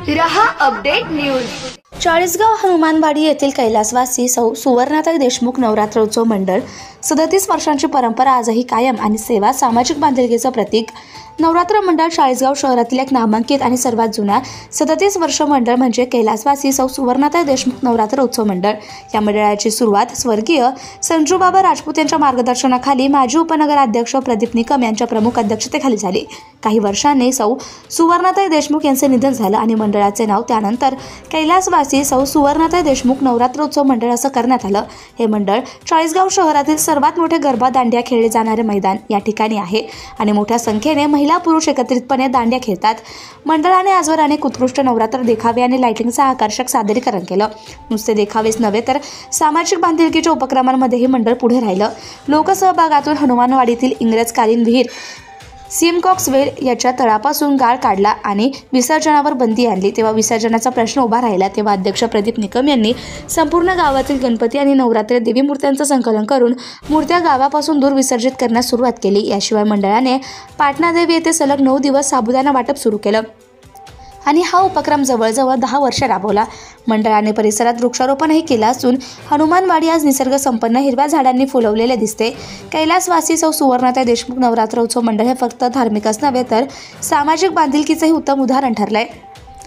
रहा update news. Chalisgaon Hanumanwadi येथील कैलासवासी सौ सुवर्णाताई देशमुख नवरात्रोत्सव मंडळ 37 वर्षांची परंपरा आजही कायम आणि सेवा सामाजिक बांधिलकीचं प्रतीक। नवरात्र मंडळ चाळीसगाव शहरातील एक नामांकित आणि सर्वात जुना 37 वर्ष मंडळ म्हणजे कैलासवासी सौ सुवर्णाताई देशमुख नवरात्र उत्सव मंडळ। या मंडळाची सुरुवात स्वर्गीय संजूबाबा राजपूत यांच्या मार्गदर्शनाखाली माजी उपनगराध्यक्ष प्रदीप निकम यांच्या प्रमुख अध्यक्षतेखाली झाली। काही वर्षांनी सौ सुवर्णाताई देशमुख यांचे निधन झालं आणि मंडळाचे नाव त्यानंतर कैलासवासी सौ सुवर्णाताई देशमुख नवरात्रोत्सव मंडळ असं करण्यात आलं। हे मंडळ चाळीसगाव शहरातील सर्वात मोठे गरबा दांडिया खेळले जाणारे मैदान या ठिकाणी आहे आणि मोठ्या संख्येने महिला पुरुष एकत्रितपणे दांडिया खेळतात। मंडळाने आजवर अनेक उत्कृष्ट नवरात्र देखावे आणि लाइटिंगचं आकर्षक सादरीकरण केलं। नुसते देखावेच नव्हे तर सामाजिक बांधिलकीच्या उपक्रमांमध्येही मंडळ पुढे राहिलं। लोकसहभागातून हनुमानवाडीतील इंग्रजकालीन विहीर सिमकॉक्सवेल याच्या तळापासून गाळ काढला आणि विसर्जनावर बंदी आणली। तेव्हा विसर्जनाचा प्रश्न उभा राहिला तेव्हा अध्यक्ष प्रदीप निकम यांनी संपूर्ण गावातील गणपती आणि नवरात्र देवी मूर्त्यांचं संकलन करून मूर्त्या गावापासून दूर विसर्जित करण्यास सुरुवात केली। याशिवाय मंडळाने पाटणादेवी येथे सलग 9 दिवस साबुदाणा वाटप सुरू केलं आणि हा उपक्रम जवळजवळ 10 वर्षे राबवला। मंडळाने परिसरात वृक्षारोपणही केलं असून हनुमानवाडी आज निसर्ग संपन्न हिरव्या झाडांनी फुलवलेले दिसते। कैलासवासी सौ सुवर्णाताई देशमुख नवरात्र उत्सव मंडळ हे फक्त धार्मिकच नव्हे तर सामाजिक बांधिलकीचंही उत्तम उदाहरण ठरलंय।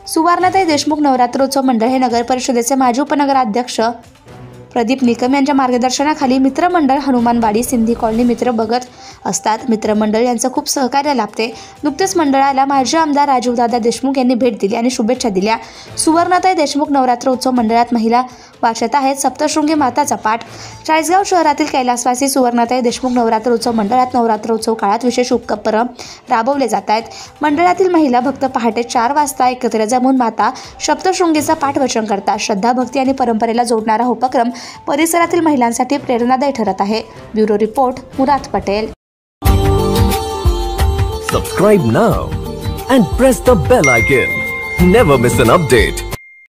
सुवर्णाताई देशमुख नवरात्रोत्सव मंडळ हे नगर परिषदेचे माजी उपनगराध्यक्ष प्रदीप निकम यांच्या मार्गदर्शनाखाली मित्रमंडळ हनुमानवाडी सिंधी कॉलनी मित्र बघत असतात। मित्रमंडळ यांचं खूप सहकार्य लाभते। नुकतेच मंडळाला माजी आमदार राजीवदादा देशमुख यांनी भेट दिली आणि शुभेच्छा दिल्या। सुवर्णाताई देशमुख नवरात्र उत्सव मंडळात महिला वाचत आहेत सप्तशृंगी माताचा पाठ। चाळीसगाव शहरातील कैलासवासी सुवर्णाताई देशमुख नवरात्र उत्सव मंडळात नवरात्रोत्सव काळात विशेष उपक्रम राबवले जात आहेत। मंडळातील महिला भक्त पहाटे 4 वाजता एकत्र जमून माता सप्तशृंगीचा पाठ वचन करतात। श्रद्धा भक्ती आणि परंपरेला जोडणारा हा उपक्रम परिसरातील महिलांसाठी प्रेरणादायी ठरत आहे। Bureau report Murad Patel. Subscribe now and press the bell icon. Never miss an update.